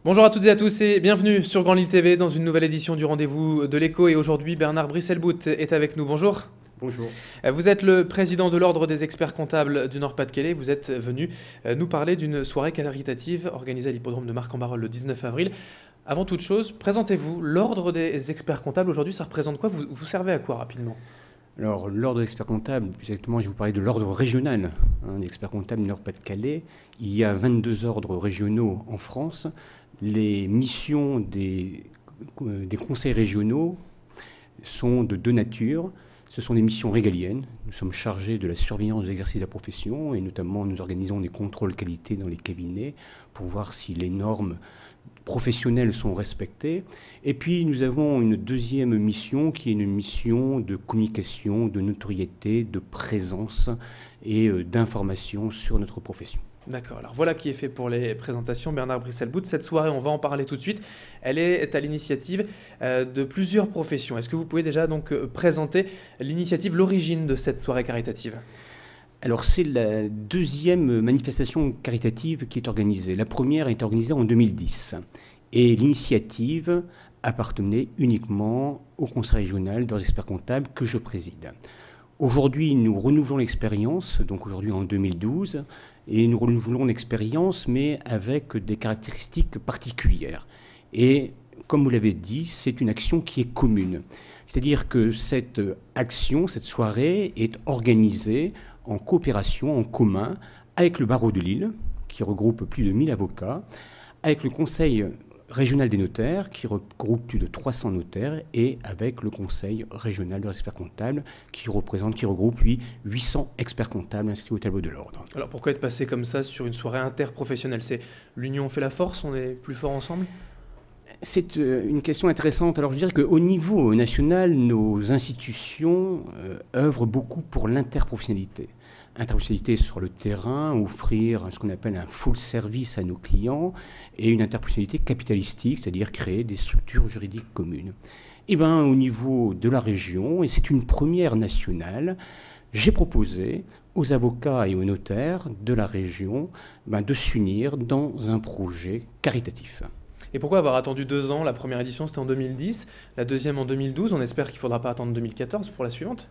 Bonjour à toutes et à tous et bienvenue sur Grand Lille TV dans une nouvelle édition du Rendez-vous de l'Écho. Et aujourd'hui, Bernard Brisselbout est avec nous. Bonjour. Bonjour. Vous êtes le président de l'Ordre des experts comptables du Nord-Pas-de-Calais. Vous êtes venu nous parler d'une soirée caritative organisée à l'hippodrome de Marc-en-Barœul le 19 avril. Avant toute chose, présentez-vous. L'Ordre des experts comptables, aujourd'hui, ça représente quoi? Vous servez à quoi rapidement? Alors, l'ordre des experts comptables, plus exactement, je vais vous parler de l'ordre régional des experts comptables du Nord-Pas-de-Calais. Il y a 22 ordres régionaux en France. Les missions des conseils régionaux sont de deux natures. Ce sont des missions régaliennes. Nous sommes chargés de la surveillance de l'exercice de la profession et notamment nous organisons des contrôles qualité dans les cabinets pour voir si les normes professionnelles sont respectées. Et puis nous avons une deuxième mission qui est une mission de communication, de notoriété, de présence et d'information sur notre profession. D'accord, alors voilà qui est fait pour les présentations. Bernard Brisselbout, cette soirée, on va en parler tout de suite. Elle est à l'initiative de plusieurs professions. Est-ce que vous pouvez déjà donc présenter l'initiative, l'origine de cette soirée caritative? Alors c'est la deuxième manifestation caritative qui est organisée. La première a été organisée en 2010 et l'initiative appartenait uniquement au conseil régional des experts comptables que je préside. Aujourd'hui, nous renouvelons l'expérience, donc aujourd'hui en 2012, et nous renouvelons l'expérience, mais avec des caractéristiques particulières. Et comme vous l'avez dit, c'est une action qui est commune. C'est-à-dire que cette action, cette soirée, est organisée en coopération, en commun, avec le barreau de Lille, qui regroupe plus de 1000 avocats, avec le conseil régional des notaires, qui regroupe plus de 300 notaires, et avec le conseil régional des experts comptables, qui regroupe, lui, 800 experts comptables inscrits au tableau de l'ordre. Alors pourquoi être passé comme ça sur une soirée interprofessionnelle? C'est l'union fait la force, on est plus fort ensemble? C'est une question intéressante. Alors je dirais qu'au niveau national, nos institutions œuvrent beaucoup pour l'interprofessionnalité. Interprofessionnalité sur le terrain, offrir ce qu'on appelle un full service à nos clients, et une interprofessionnalité capitalistique, c'est-à-dire créer des structures juridiques communes. Et bien au niveau de la région, et c'est une première nationale, j'ai proposé aux avocats et aux notaires de la région de s'unir dans un projet caritatif. Et pourquoi avoir attendu 2 ans? La première édition, c'était en 2010, la deuxième en 2012. On espère qu'il ne faudra pas attendre 2014 pour la suivante.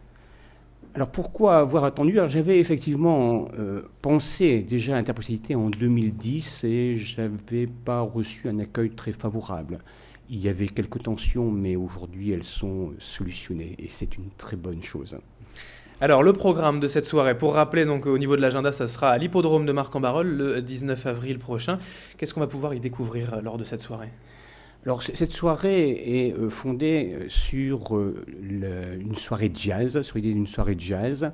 Alors pourquoi avoir attendu? Alors j'avais effectivement pensé déjà à l'interprofessionnalité en 2010 et je n'avais pas reçu un accueil très favorable. Il y avait quelques tensions, mais aujourd'hui elles sont solutionnées et c'est une très bonne chose. Alors le programme de cette soirée, pour rappeler donc au niveau de l'agenda, ça sera à l'hippodrome de Marc-en-Barœul le 19 avril prochain. Qu'est-ce qu'on va pouvoir y découvrir lors de cette soirée? Alors cette soirée est fondée sur une soirée jazz, sur l'idée d'une soirée jazz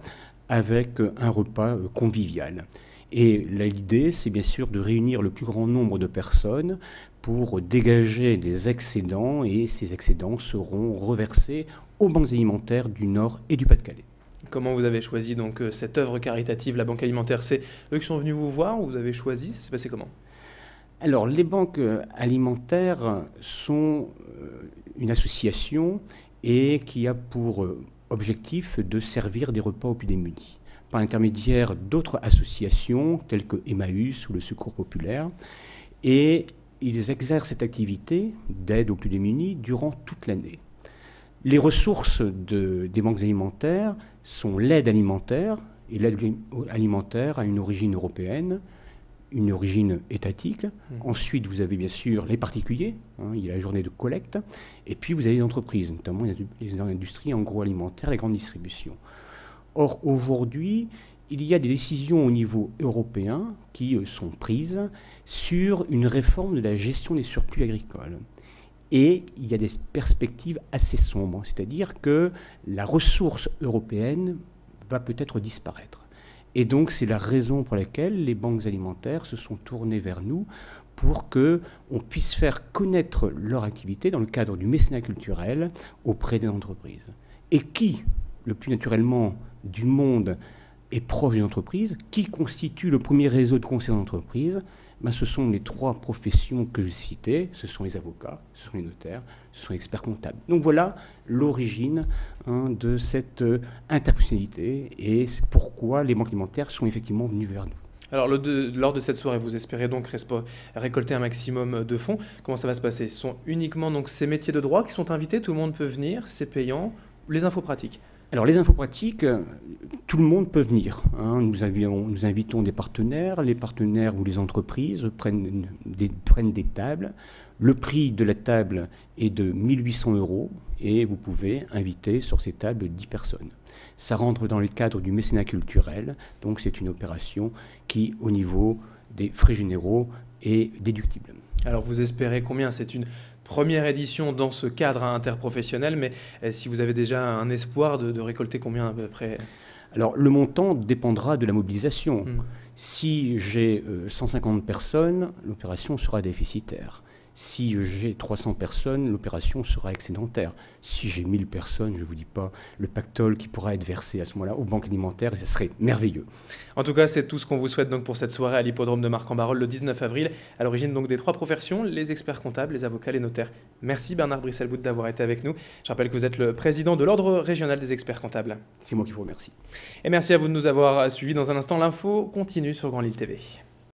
avec un repas convivial. Et l'idée, c'est bien sûr de réunir le plus grand nombre de personnes pour dégager des excédents, et ces excédents seront reversés aux banques alimentaires du Nord et du Pas-de-Calais. Comment vous avez choisi donc cette œuvre caritative, la Banque Alimentaire? C'est eux qui sont venus vous voir ou vous avez choisi? Ça s'est passé comment? Alors, les banques alimentaires sont une association et qui a pour objectif de servir des repas aux plus démunis, par l'intermédiaire d'autres associations telles que Emmaüs ou le Secours populaire. Et ils exercent cette activité d'aide aux plus démunis durant toute l'année. Les ressources des banques alimentaires sont l'aide alimentaire, et l'aide alimentaire a une origine européenne, une origine étatique. Ensuite, vous avez bien sûr les particuliers, il y a la journée de collecte, et puis vous avez les entreprises, notamment les industries agroalimentaires, les grandes distributions. Or, aujourd'hui, il y a des décisions au niveau européen qui sont prises sur une réforme de la gestion des surplus agricoles. Et il y a des perspectives assez sombres, c'est-à-dire que la ressource européenne va peut-être disparaître. Et donc c'est la raison pour laquelle les banques alimentaires se sont tournées vers nous pour qu'on puisse faire connaître leur activité dans le cadre du mécénat culturel auprès des entreprises. Et qui, le plus naturellement du monde, est proche des entreprises? Qui constitue le premier réseau de conseils d'entreprise? Ce sont les trois professions que je citais, ce sont les avocats, ce sont les notaires, ce sont les experts comptables. Donc voilà l'origine de cette interprofessionnalité et c'est pourquoi les banques alimentaires sont effectivement venues vers nous. Alors, lors de cette soirée, vous espérez donc récolter un maximum de fonds. Comment ça va se passer? Ce sont uniquement donc ces métiers de droit qui sont invités, tout le monde peut venir, c'est payant. Les infos pratiques? Alors les infos pratiques, tout le monde peut venir, hein. Nous invitons des partenaires. Les partenaires ou les entreprises prennent des tables. Le prix de la table est de 1800 € et vous pouvez inviter sur ces tables 10 personnes. Ça rentre dans le cadre du mécénat culturel, donc c'est une opération qui, au niveau des frais généraux, est déductible. Alors vous espérez combien? C'est une première édition dans ce cadre interprofessionnel, mais si vous avez déjà un espoir de récolter combien à peu près? Alors le montant dépendra de la mobilisation. Si j'ai 150 personnes, l'opération sera déficitaire. Si j'ai 300 personnes, l'opération sera excédentaire. Si j'ai 1000 personnes, je ne vous dis pas le pactole qui pourra être versé à ce moment-là aux banques alimentaires, et ce serait merveilleux. En tout cas, c'est tout ce qu'on vous souhaite donc pour cette soirée à l'hippodrome de Marcq-en-Barœul le 19 avril, à l'origine donc des trois professions, les experts comptables, les avocats, les notaires. Merci Bernard Brisselbout d'avoir été avec nous. Je rappelle que vous êtes le président de l'Ordre régional des experts comptables. C'est moi qui vous remercie. Et merci à vous de nous avoir suivis. Dans un instant, l'info continue sur Grand Lille TV.